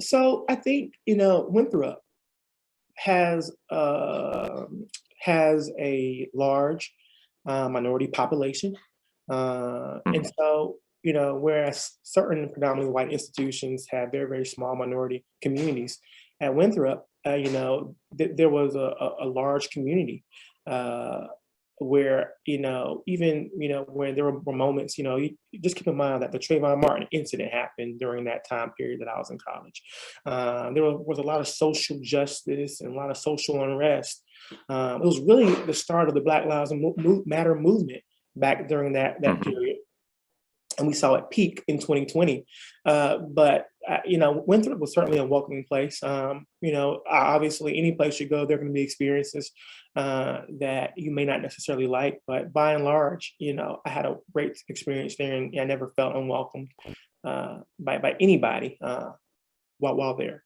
So I think, Winthrop has has a large minority population, and Mhm. so whereas certain predominantly white institutions have very very small minority communities, at Winthrop, there was a large community. Uh, where even where there were moments, you just keep in mind that the Trayvon Martin incident happened during that time period that I was in college. Was a lot of social justice and a lot of social unrest. It was really the start of the Black Lives Matter movement back during that Mhm. period, and we saw it peak in 2020. But Winthrop was certainly a welcoming place. Obviously, any place you go, there are going to be experiences that you may not necessarily like, but by and large, I had a great experience there, and I never felt unwelcome by anybody while there.